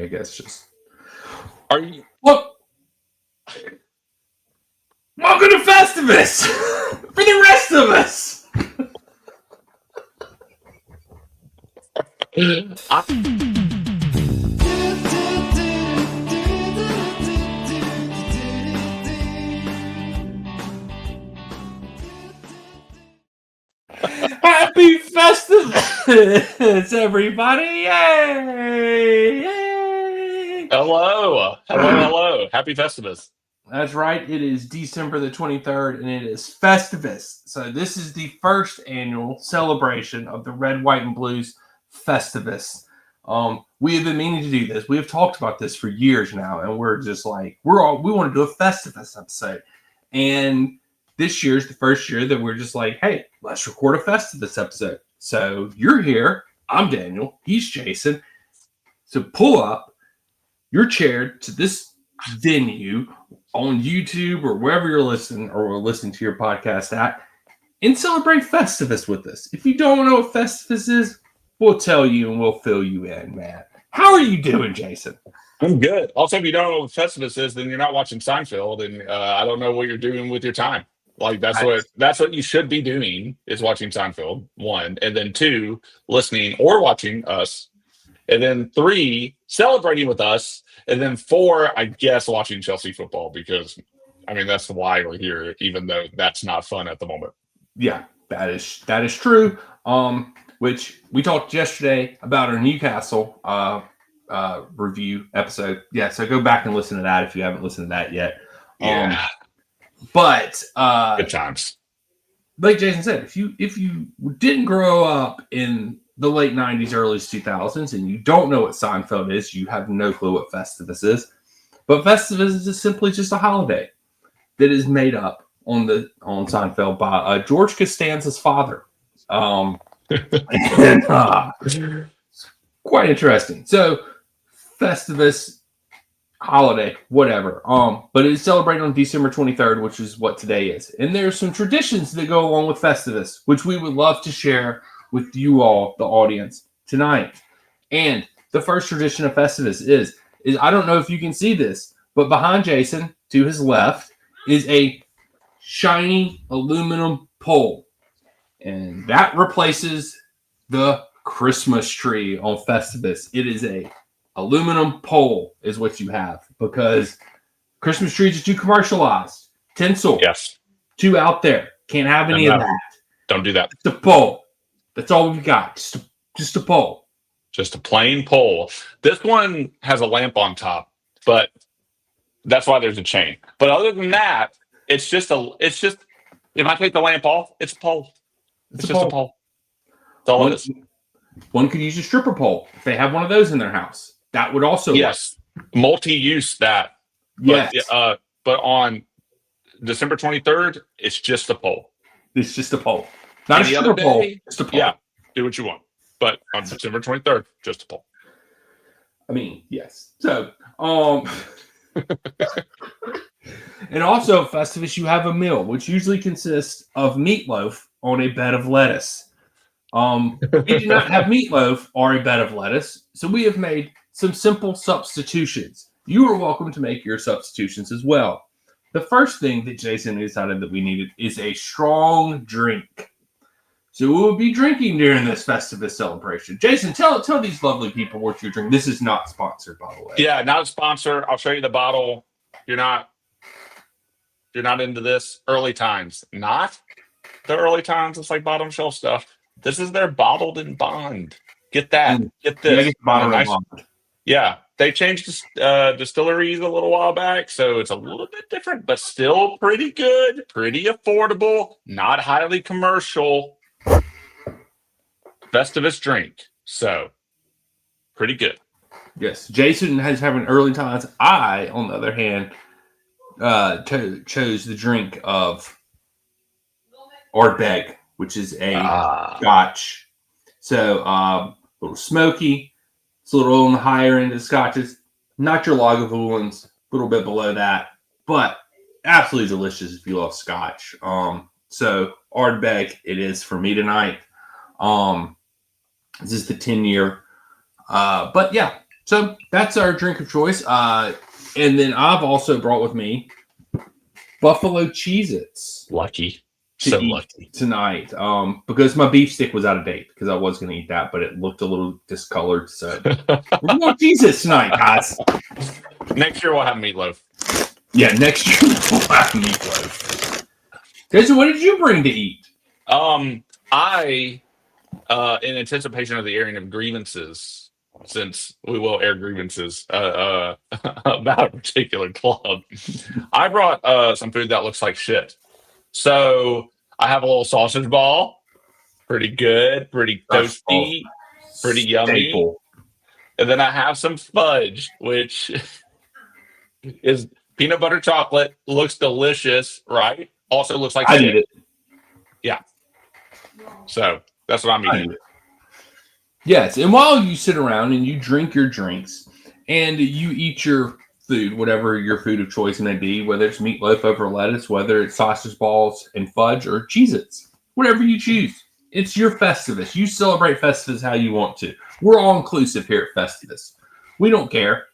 I guess. Just Are you? look. Welcome to Festivus for the rest of us. Happy Festivus, everybody! Yay! Yay! Hello. Happy Festivus. That's right. It is December the 23rd, and it is Festivus. So this is the first annual celebration of the Red, White, and Blues Festivus. We have been meaning to do this. We have talked about this for years now, and we're just like, we want to do a Festivus episode. And this year is the first year that we're just like, hey, let's record a Festivus episode. So you're here. I'm Daniel. He's Jason. So pull up your chair to this venue on YouTube or wherever you're listening to your podcast at, and celebrate Festivus with us. If you don't know what Festivus is, we'll tell you and we'll fill you in, man. How are you doing, Jason? I'm good. Also, if you don't know what Festivus is, then you're not watching Seinfeld, and I don't know what you're doing with your time. Like that's what you should be doing is watching Seinfeld, 1, and then 2, listening or watching us, and then 3, celebrating with us, and then 4, I guess, watching Chelsea football because, I mean, that's why we're here, even though that's not fun at the moment. Yeah, that is true. Which we talked yesterday about our Newcastle review episode. Yeah, so go back and listen to that if you haven't listened to that yet. Yeah. But Good times. Like Jason said, if you didn't grow up in the late 90s, early 2000s, and you don't know what Seinfeld is, you have no clue what Festivus is. But Festivus is simply just a holiday that is made up on Seinfeld by George Costanza's father. And, quite interesting. So Festivus, holiday, whatever. But it is celebrated on December 23rd, which is what today is. And there are some traditions that go along with Festivus, which we would love to share with you all, the audience, tonight. And the first tradition of Festivus is I don't know if you can see this, but behind Jason, to his left, is a shiny aluminum pole. And that replaces the Christmas tree on Festivus. It is a aluminum pole is what you have because Christmas trees are too commercialized. Tinsel. Yes. Too out there. Can't have any of that. Don't do that. It's a pole. That's all we've got. Just a pole. Just a plain pole. This one has a lamp on top, but that's why there's a chain. But other than that, it's just if I take the lamp off, it's a pole. It's just a pole. That's all it is. One could use a stripper pole if they have one of those in their house. That would also work. Multi-use that. Yes. But on December 23rd, it's just a pole. It's just a pole. Not a stripper pole. Just a pole. Yeah, do what you want. But on December 23rd, just a pole. I mean, yes. So, and also, Festivus, you have a meal, which usually consists of meatloaf on a bed of lettuce. We do not have meatloaf or a bed of lettuce, so we have made some simple substitutions. You are welcome to make your substitutions as well. The first thing that Jason decided that we needed is a strong drink. So we will be drinking during this Festivus celebration. Jason, tell these lovely people what you're drinking. This is not sponsored, by the way. Yeah, not a sponsor. I'll show you the bottle. You're not into this. Early times. Not the early times. It's like bottom shelf stuff. This is their bottled in bond. Get that. Get this. Yeah, they changed distilleries a little while back, so it's a little bit different, but still pretty good, pretty affordable, not highly commercial. Festivus drink. So, pretty good. Yes, Jason has having early times. I, on the other hand, chose the drink of Ardbeg, which is a Scotch. So, a little smoky. It's a little on the higher end of Scotches. Not your Lagavulins, a little bit below that, but absolutely delicious if you love Scotch. So, Ardbeg it is for me tonight. This is the 10-year. But yeah, So that's our drink of choice. And then I've also brought with me Buffalo Cheez-Its Lucky. to So eat lucky. tonight. Because my beef stick was out of date because I was going to eat that, but it looked a little discolored. So we're going Cheez-Its tonight, guys. Next year we'll have meatloaf. Yeah, next year we'll have meatloaf. Jason, what did you bring to eat? I, in anticipation of the airing of grievances, since we will air grievances about a particular club, I brought some food that looks like shit. So I have a little sausage ball, pretty good, pretty toasty, pretty yummy. Staple. And then I have some fudge, which is peanut butter chocolate, looks delicious, right? Also looks like I shit. eat it. Yeah. So that's what I'm eating. Yes, and while you sit around and you drink your drinks and you eat your food, whatever your food of choice may be, whether it's meatloaf over lettuce, whether it's sausage balls and fudge or Cheez-Its, whatever you choose. It's your Festivus. You celebrate Festivus how you want to. We're all inclusive here at Festivus. We don't care.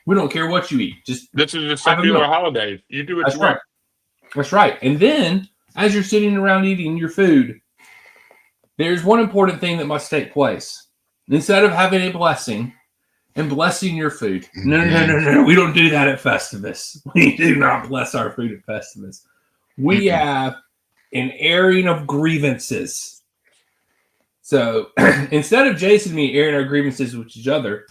We don't care what you eat. Just This is a have a secular meal. holiday. You do what That's you right. want. That's right. And then, as you're sitting around eating your food, there's one important thing that must take place. Instead of having a blessing and blessing your food, no. We don't do that at Festivus. We do not bless our food at Festivus. We have an airing of grievances. So instead of Jason and me airing our grievances with each other,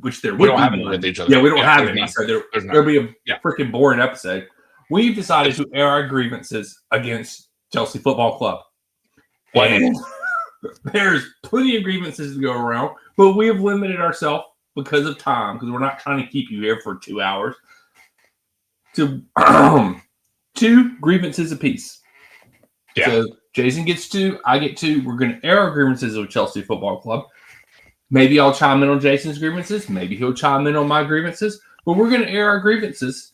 which there would We don't be have any none. with each other. Yeah, we don't have there's any. none. So There's none. there'll be a Yeah. freaking boring episode. We've decided to air our grievances against Chelsea Football Club. And there's plenty of grievances to go around, but we have limited ourselves because of time, because we're not trying to keep you here for 2 hours, to 2 grievances apiece. Yeah. So Jason gets 2, I get 2. We're going to air our grievances with Chelsea Football Club. Maybe I'll chime in on Jason's grievances. Maybe he'll chime in on my grievances. But we're going to air our grievances.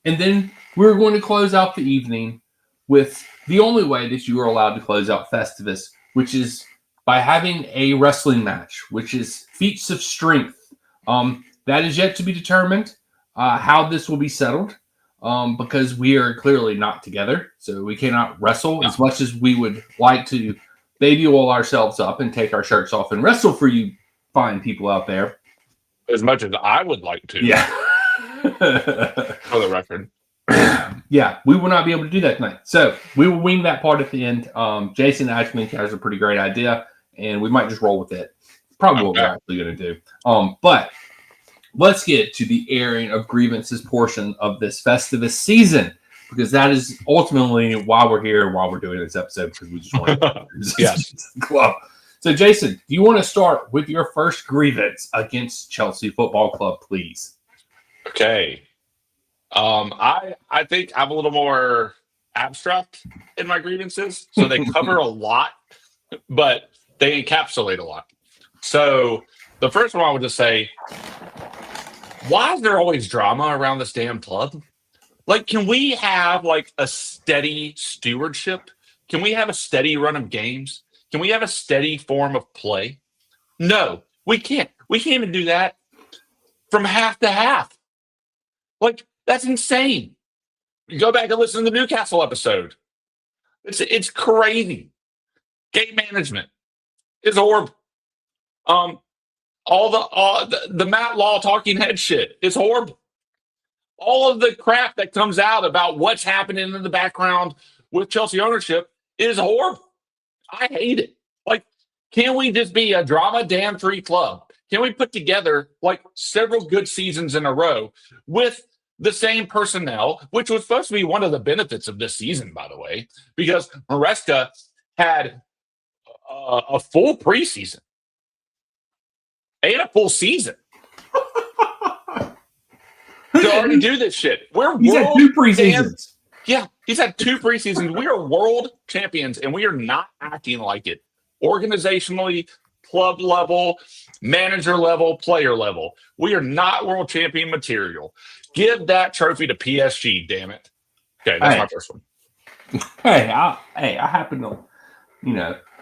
And then we're going to close out the evening with the only way that you are allowed to close out Festivus, which is by having a wrestling match, which is feats of strength. That is yet to be determined how this will be settled because we are clearly not together. So we cannot wrestle as much as we would like to baby oil ourselves up and take our shirts off and wrestle for you fine people out there. As much as I would like to. Yeah. For the record. Yeah, we will not be able to do that tonight. So we will wing that part at the end. Jason actually has a pretty great idea, and we might just roll with it. Probably what we're actually going to do. But let's get to the airing of grievances portion of this Festivus season, because that is ultimately why we're here and why we're doing this episode, because we just want to Yes. club. So, Jason, do you want to start with your first grievance against Chelsea Football Club, please? Okay. I think I'm a little more abstract in my grievances. So they cover a lot, but they encapsulate a lot. So the first one I would just say, why is there always drama around this damn club? Like, can we have like a steady stewardship? Can we have a steady run of games? Can we have a steady form of play? No, we can't. We can't even do that from half to half. Like, that's insane. You go back and listen to the Newcastle episode. It's crazy. Game management is horrible. All the Matt Law talking head shit is horrible. All of the crap that comes out about what's happening in the background with Chelsea ownership is horrible. I hate it. Like, can we just be a drama damn free club? Can we put together like several good seasons in a row with the same personnel, which was supposed to be one of the benefits of this season, by the way, because Maresca had a full preseason and a full season to already do this shit. He's had 2 preseasons. He's had 2 preseasons. We are world champions, and we are not acting like it. Organizationally, club level, manager level, player level. We are not world champion material. Give that trophy to PSG, damn it. Okay, that's my first one. Hey, I happen to,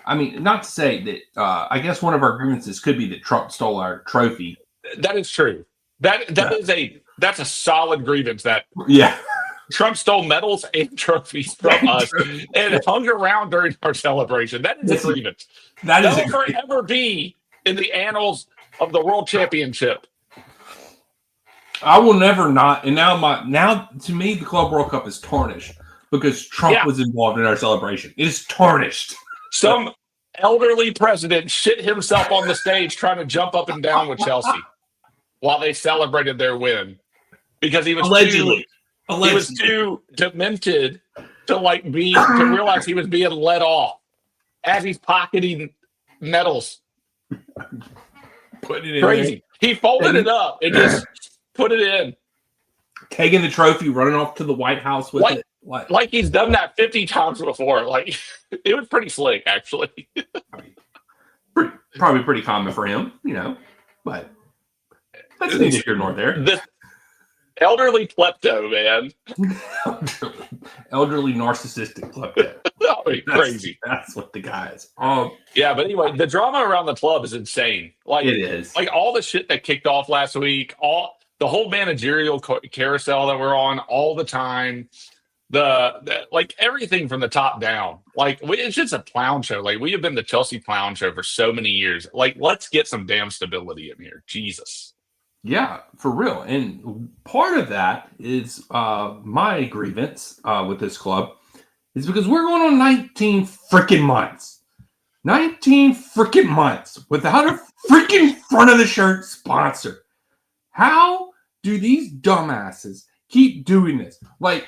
I mean, not to say that, I guess one of our grievances could be that Trump stole our trophy That is true. That's a solid grievance that Yeah. Trump stole medals and trophies from us and hung around during our celebration. That is a grievance. That is Will forever be in the annals of the World Championship. I will never not. And now to me, the Club World Cup is tarnished because Trump was involved in our celebration. It is tarnished. Some elderly president shit himself on the stage trying to jump up and down with Chelsea while they celebrated their win because he was too demented to realize he was being let off as he's pocketing medals. Putting it Crazy. He folded it up and just put it in. Taking the trophy, running off to the White House with it. Like he's done that 50 times before. Like, it was pretty slick, actually. Probably pretty common for him, but that's neither here nor there. The elderly klepto, man. Elderly narcissistic klepto. Crazy. That's what the guy is. Yeah, but anyway, the drama around the club is insane. Like, it is. Like, all the shit that kicked off last week, the whole managerial carousel that we're on all the time, the like everything from the top down. Like, it's just a clown show. Like, we have been the Chelsea clown show for so many years. Like, let's get some damn stability in here. Jesus. Yeah, for real. And part of that is my grievance with this club is because we're going on 19 freaking months. 19 freaking months without a freaking front of the shirt sponsor. How do these dumbasses keep doing this? Like,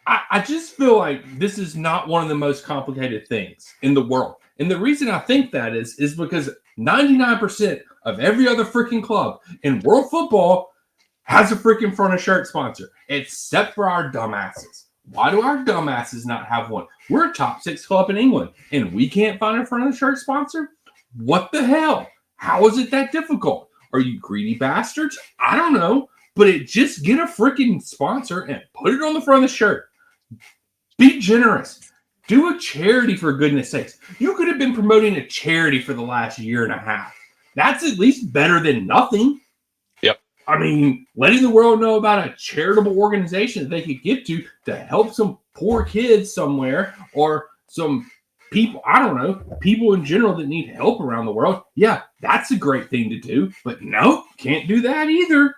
I just feel like this is not one of the most complicated things in the world. And the reason I think that is because 99% of every other freaking club in world football has a freaking front of shirt sponsor, except for our dumbasses. Why do our dumbasses not have one? We're a top 6 club in England, and we can't find a front of the shirt sponsor? What the hell? How is it that difficult? Are you greedy bastards? I don't know, but just get a freaking sponsor and put it on the front of the shirt. Be generous. Do a charity, for goodness sakes. You could have been promoting a charity for the last year and a half. That's at least better than nothing. Yep. I mean, letting the world know about a charitable organization that they could get to help some poor kids somewhere or some people, I don't know, people in general that need help around the world. Yeah, that's a great thing to do. But no, can't do that either.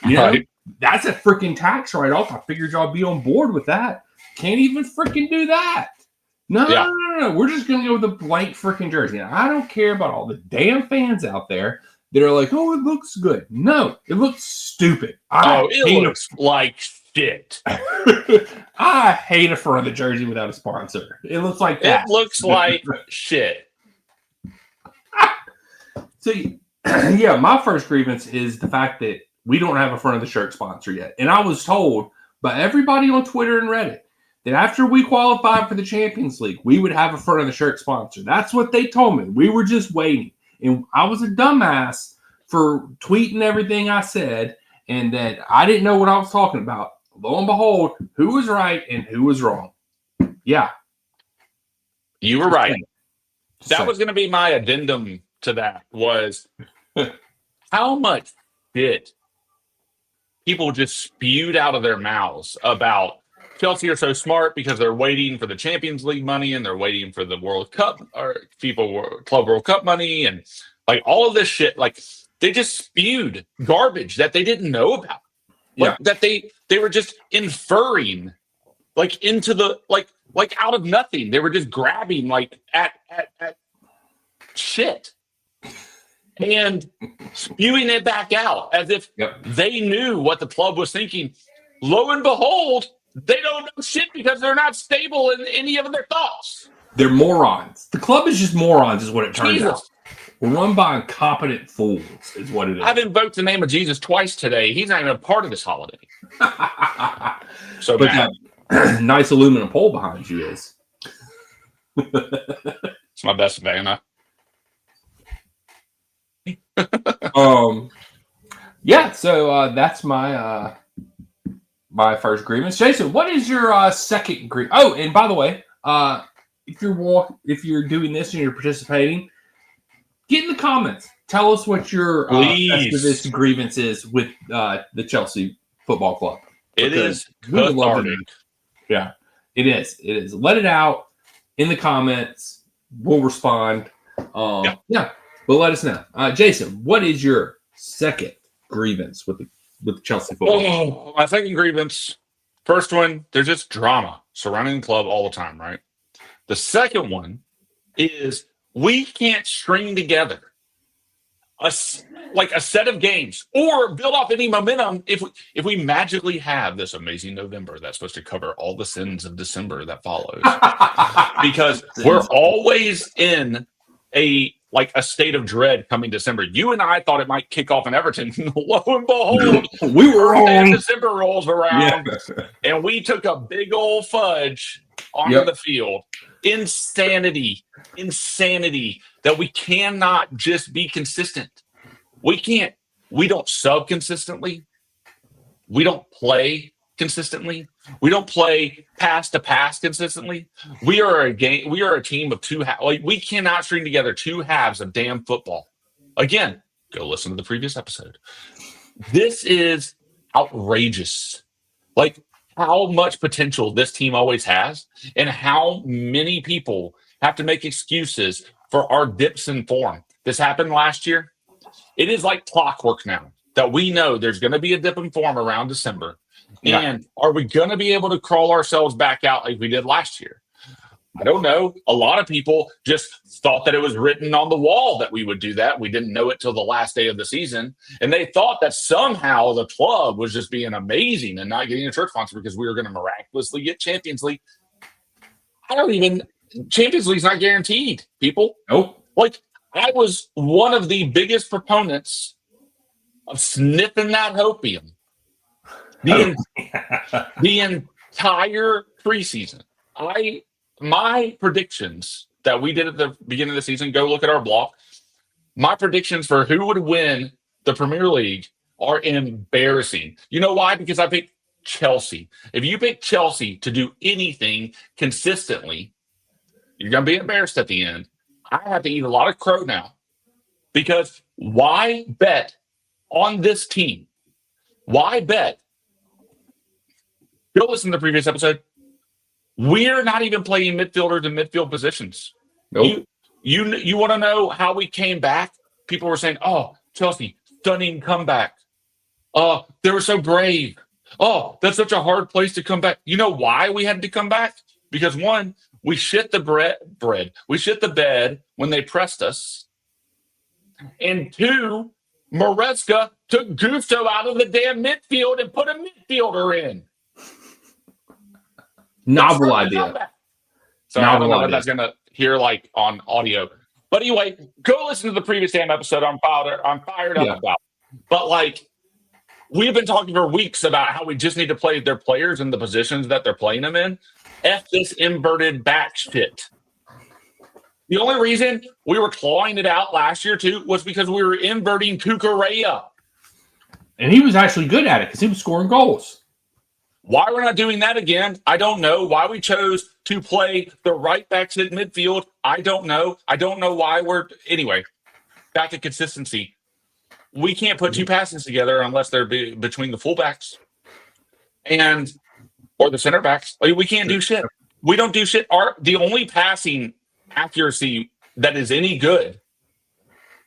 You know, that's a freaking tax write-off. I figured y'all be on board with that. Can't even freaking do that. No. We're just going to go with a blank freaking jersey. Now, I don't care about all the damn fans out there that are like, oh, it looks good. No, it looks stupid. It looks like shit. I hate a front of the jersey without a sponsor. It looks like that. It looks like shit. So, yeah, my first grievance is the fact that we don't have a front of the shirt sponsor yet. And I was told by everybody on Twitter and Reddit that after we qualified for the Champions League, we would have a front of the shirt sponsor. That's what they told me. We were just waiting. And I was a dumbass for tweeting everything I said and that I didn't know what I was talking about. Lo and behold, who was right and who was wrong? Yeah. You were right. That was going to be my addendum to that was how much shit people just spewed out of their mouths about Chelsea are so smart because they're waiting for the Champions League money and they're waiting for the World Cup or Club World Cup money and like all of this shit. Like they just spewed garbage that they didn't know about. Like, that they were just inferring like into the like out of nothing. They were just grabbing like at shit and spewing it back out as if they knew what the club was thinking. Lo and behold, they don't know shit because they're not stable in any of their thoughts. They're morons. The club is just morons, is what it turns out. We're run by incompetent fools, is what it is. I've invoked the name of Jesus twice today. He's not even a part of this holiday. So but that nice aluminum pole behind you is. It's my best Vanna. Yeah, so that's my my first grievance. Jason, what is your second grievance? Oh, and by the way, if you're doing this and you're participating, get in the comments. Tell us what your Please. Festivus grievance is with the Chelsea Football Club. It is We would love to cathartic. know. Yeah, it is. It is. Let it out in the comments. We'll respond. Yeah, but let us know. Jason, what is your second grievance with the Chelsea Football Club? Oh, my second grievance. First one, there's just drama surrounding the club all the time, right? The second one is we can't string together a set of games or build off any momentum if we magically have this amazing November that's supposed to cover all the sins of December that follows. Because we're always in a state of dread coming December. You and I thought it might kick off in Everton. Lo and behold, we were wrong. December rolls around, and we took a big old fudge onto the field. Insanity that we cannot just be consistent. We can't. We don't sub consistently. We don't play consistently. We don't play pass to pass consistently. We are a team of two halves. We cannot string together two halves of damn football. Again, go listen to the previous episode. This is outrageous. How much potential this team always has, and how many people have to make excuses for our dips in form. This happened last year. It is like clockwork now that we know there's going to be a dip in form around December. Yeah. And are we going to be able to crawl ourselves back out like we did last year? I don't know. A lot of people just thought that it was written on the wall that we would do that. We didn't know it till the last day of the season. And they thought that somehow the club was just being amazing and not getting a church sponsor because we were going to miraculously get Champions League. Champions League's not guaranteed, people. Nope. I was one of the biggest proponents of sniffing that hopium the entire preseason. My predictions that we did at the beginning of the season, go look at our block. My predictions for who would win the Premier League are embarrassing. You know why? Because I picked Chelsea. If you pick Chelsea to do anything consistently, you're going to be embarrassed at the end. I have to eat a lot of crow now, because why bet on this team? Why bet? Go listen to the previous episode. We're not even playing midfielders in midfield positions. Nope. You want to know how we came back? People were saying, "Oh, Chelsea, stunning comeback. Oh, they were so brave. Oh, that's such a hard place to come back." You know why we had to come back? Because one, we shit the bread. We shit the bed when they pressed us. And two, Maresca took Gusto out of the damn midfield and put a midfielder in. Novel idea. So I don't know what that's going to hear on audio. But anyway, go listen to the previous damn episode I'm fired up about. But we've been talking for weeks about how we just need to play their players in the positions that they're playing them in. F this inverted back shit. The only reason we were clawing it out last year, too, was because we were inverting Cucurella. And he was actually good at it because he was scoring goals. Why we're not doing that again, I don't know. Why we chose to play the right backs at midfield, I don't know. I don't know why anyway, back to consistency. We can't put two passes together unless they're between the fullbacks or the center backs. We can't do shit. We don't do shit. The only passing accuracy that is any good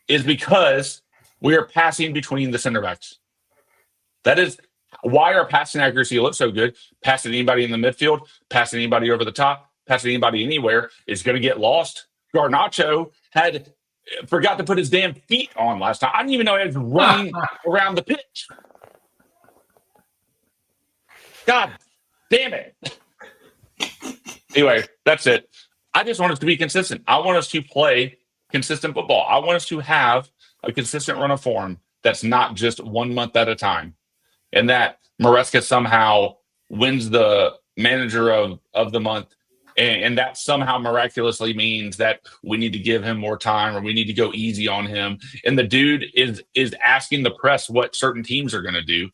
is because we are passing between the center backs. That is why our passing accuracy looks so good. Passing anybody in the midfield, passing anybody over the top, passing anybody anywhere is going to get lost. Garnacho forgot to put his damn feet on last time. I didn't even know he was running around the pitch. God damn it. Anyway, that's it. I just want us to be consistent. I want us to play consistent football. I want us to have a consistent run of form that's not just 1 month at a time. And that Maresca somehow wins the manager of the month. And that somehow miraculously means that we need to give him more time or we need to go easy on him. And the dude is asking the press what certain teams are going to do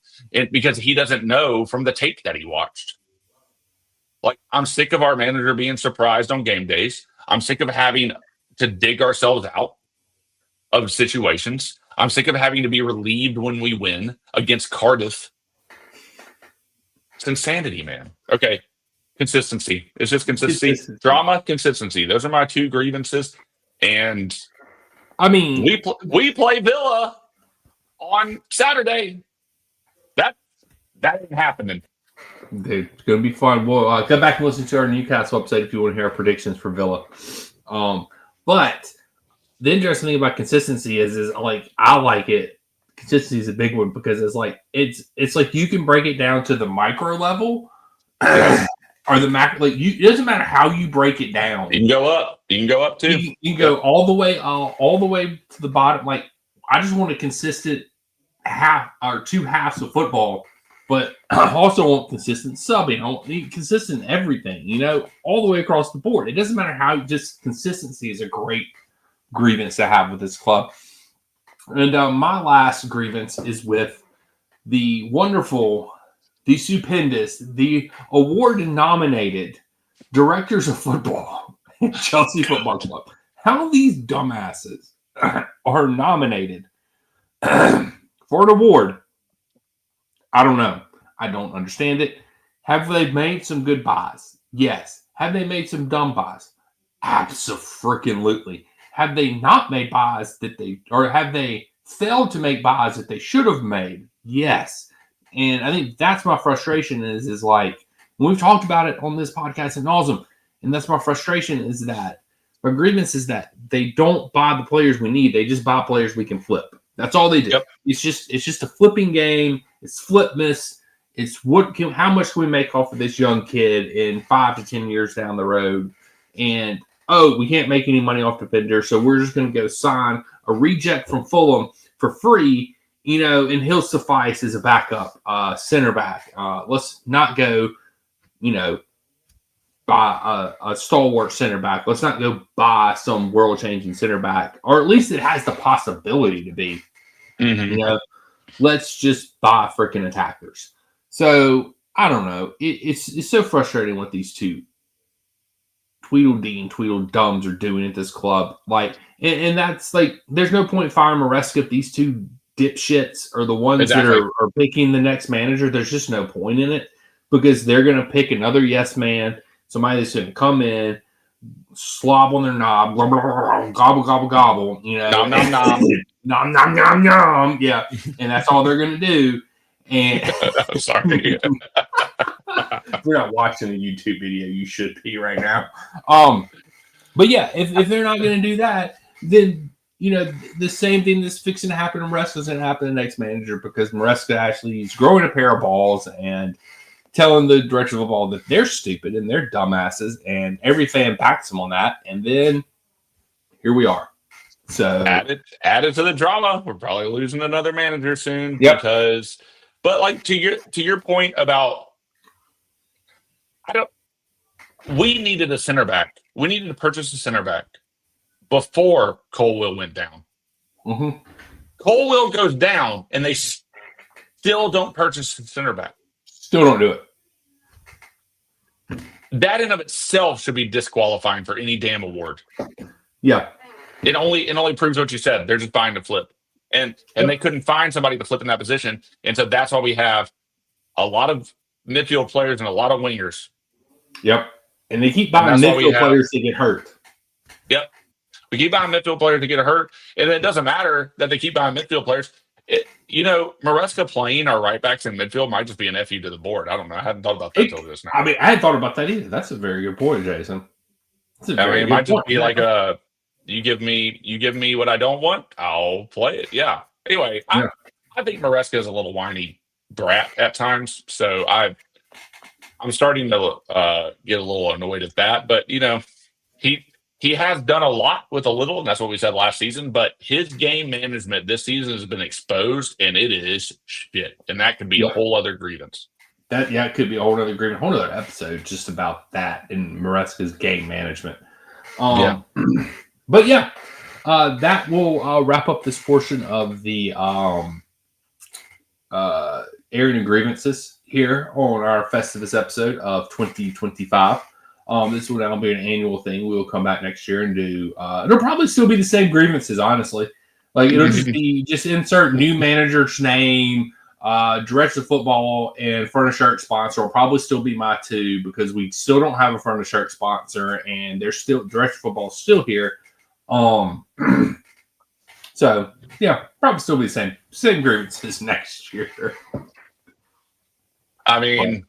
because he doesn't know from the tape that he watched. I'm sick of our manager being surprised on game days. I'm sick of having to dig ourselves out. of situations. I'm sick of having to be relieved when we win against Cardiff. It's insanity, man. Okay. Consistency. It's just consistency. Consistency. Drama, consistency. Those are my two grievances. And I mean, we play Villa on Saturday. That ain't happening. dude, it's going to be fun. We'll go back and listen to our Newcastle episode if you want to hear our predictions for Villa. But the interesting thing about consistency is like I like it. Consistency is a big one because it's like you can break it down to the micro level or the macro. Like it doesn't matter how you break it down. You can go up. You can go up too. You can go all the way to the bottom. Like I just want a consistent half or two halves of football. But I also want consistent subbing. I want consistent everything, all the way across the board. It doesn't matter how, just consistency is a great grievance to have with this club. And my last grievance is with the wonderful, the stupendous, the award-nominated directors of football at Chelsea Football Club. How these dumbasses are nominated for an award, I don't know. I don't understand it. Have they made some good buys? Yes. Have they made some dumb buys? Abso-freaking-lutely. Have they not made buys or have they failed to make buys that they should have made? Yes. And I think that's my frustration is like, we've talked about it on this podcast ad nauseum, and that's my frustration is that my grievance is that they don't buy the players we need. They just buy players we can flip. That's all they do. Yep. It's just a flipping game. It's flip miss. It's how much can we make off of this young kid in 5 to 10 years down the road? And we can't make any money off defender, so we're just going to go sign a reject from Fulham for free, and he'll suffice as a backup center back. Let's not go, buy a stalwart center back. Let's not go buy some world-changing center back, or at least it has the possibility to be. Mm-hmm. Let's just buy freaking attackers. So I don't know. It's so frustrating what these two Tweedledums are doing at this club. Like, and that's like, there's no point firing Maresca if these two dipshits are the ones that are picking the next manager. There's just no point in it because they're going to pick another yes man, somebody that's going to come in, slob on their knob, blah, blah, blah, gobble, gobble, gobble, nom, nom, nom. nom, nom, nom, nom. Yeah. And that's all they're going to do. And I'm sorry. If you're not watching a YouTube video, you should be right now. But yeah, if they're not going to do that, then the same thing that's fixing to happen to Maresca is going to happen to the next manager because Maresca actually is growing a pair of balls and telling the directors of ball that they're stupid and they're dumbasses, and every fan backs them on that. And then here we are. So add it to the drama. We're probably losing another manager soon Yep. But like to your point about, we needed a center back. We needed to purchase a center back before Colwill went down. Mm-hmm. Colwill goes down, and they still don't purchase a center back. Still don't do it. That in of itself should be disqualifying for any damn award. Yeah. It only proves what you said. They're just buying to flip. And they couldn't find somebody to flip in that position. And so that's why we have a lot of midfield players and a lot of wingers. Yep. And they keep buying midfield players to get hurt. Yep. We keep buying midfield players to get hurt. And it doesn't matter that they keep buying midfield players. Maresca playing our right backs in midfield might just be an FU to the board. I don't know. I hadn't thought about that until just now. I mean, I hadn't thought about that either. That's a very good point, Jason. It might just be like you give me what I don't want, I'll play it. Yeah. Anyway, I think Maresca is a little whiny brat at times, so I'm starting to get a little annoyed at that. But he has done a lot with a little, and that's what we said last season. But his game management this season has been exposed, and it is shit. And that could be a whole other grievance. It could be a whole other grievance, whole other episode just about that in Maresca's game management. But that will wrap up this portion of the airing and grievances here on our Festivus episode of 2025. This will now be an annual thing. We will come back next year and do. It'll probably still be the same grievances, honestly. Like it'll just insert new manager's name, director of football, and front of shirt sponsor will probably still be my two because we still don't have a front of shirt sponsor, and there's still director of football still here. So yeah, probably still be the same grievances next year. I mean,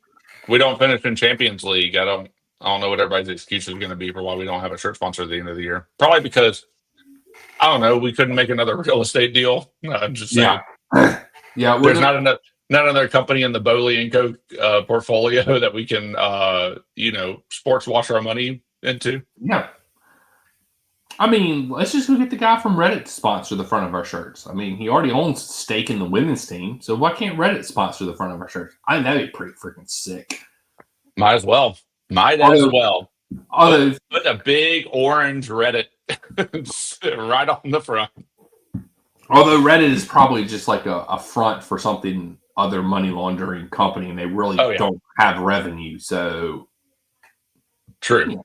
we don't finish in Champions League. I don't know what everybody's excuse is going to be for why we don't have a shirt sponsor at the end of the year. Probably because I don't know, we couldn't make another real estate deal. No, I'm just saying. Yeah. There's not another company in the Bowley & Co. Portfolio that we can, sports wash our money into. Yeah. I mean, let's just go get the guy from Reddit to sponsor the front of our shirts. I mean, he already owns stake in the women's team, so why can't Reddit sponsor the front of our shirts? I think that'd be pretty freaking sick. Might as well. Although, put a big orange Reddit right on the front. Although Reddit is probably just like a front for something other money laundering company, and they really don't have revenue. So true.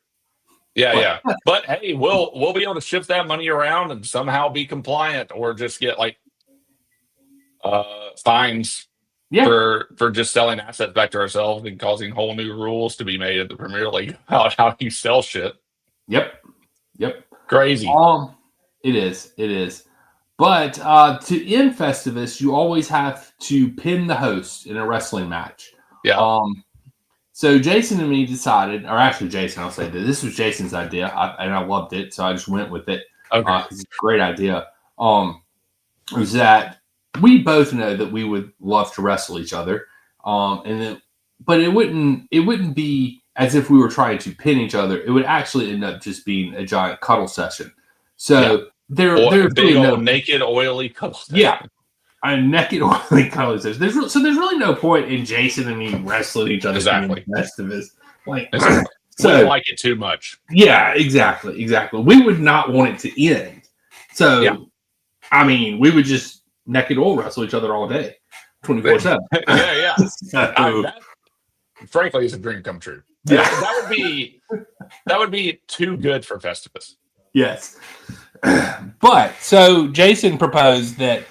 Yeah. But hey, we'll be able to shift that money around and somehow be compliant, or just get like fines for just selling assets back to ourselves and causing whole new rules to be made at the Premier League about how you sell shit. Yep. Crazy. It is. But to end Festivus, you always have to pin the host in a wrestling match. Yeah. So Jason and me decided, or actually Jason, I'll say this was Jason's idea, and I loved it, so I just went with it. Okay. It's a great idea. Was that we both know that we would love to wrestle each other, but it wouldn't be as if we were trying to pin each other. It would actually end up just being a giant cuddle session. So there's big old naked oily cuddle session. Yeah. A naked oily cuddle session. There's really no point in Jason and me wrestling each other. Exactly. Festivus. Like, we don't like it too much. Yeah, exactly. We would not want it to end. So, I mean, we would just naked oil wrestle each other all day, 24/7. Yeah. That, frankly, is a dream come true. Yeah, that would be too good for Festivus. Yes. But so Jason proposed that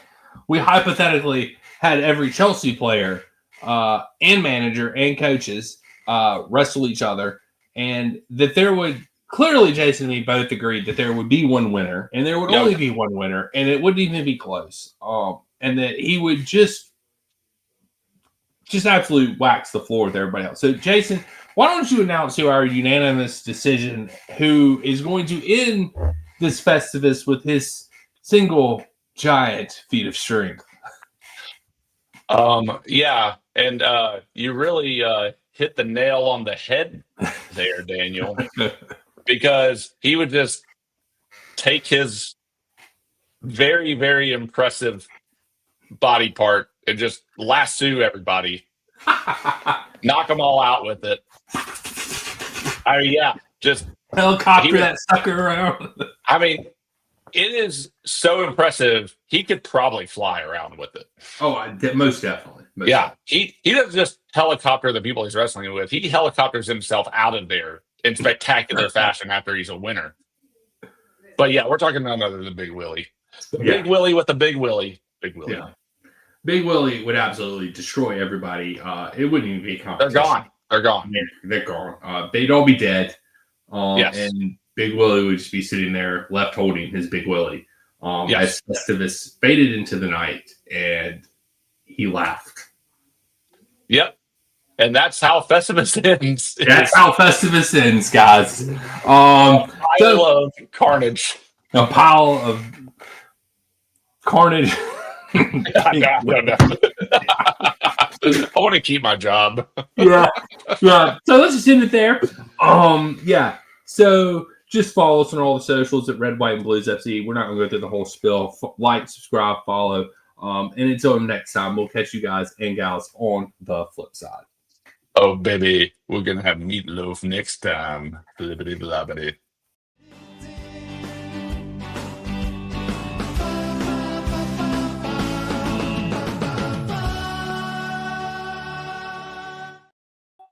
we hypothetically had every Chelsea player and manager and coaches wrestle each other, and that there would clearly Jason and me both agreed that there would be one winner, and there would only be one winner, and it wouldn't even be close. And that he would just absolutely wax the floor with everybody else. So Jason, why don't you announce to our unanimous decision who is going to end this Festivus with his single giant feat of strength? Yeah, and you really hit the nail on the head there, Daniel, because he would just take his very, very impressive body part and just lasso everybody, knock them all out with it. Just helicopter that sucker around. I mean, it is so impressive. He could probably fly around with it. Oh, most definitely. He doesn't just helicopter the people he's wrestling with. He helicopters himself out of there in spectacular fashion after he's a winner. But yeah, we're talking none other than Big Willie. Big Willie with the Big Willie. Big Willie. Yeah. Big Willie would absolutely destroy everybody. It wouldn't even be a competition. They're gone. They're gone. They'd all be dead. And Big Willie would just be sitting there left holding his Big Willie. As Festivus faded into the night, and he laughed. Yep. And that's how Festivus ends. That's how Festivus ends, guys. A pile of carnage. A pile of carnage. I want to keep my job. Yeah. So let's just end it there. So just follow us on all the socials at Red, White, and Blues FC. We're not going to go through the whole spill. Like, subscribe, follow. And until next time, we'll catch you guys and gals on the flip side. Oh, baby, we're going to have meatloaf next time. Blibbity blobbity.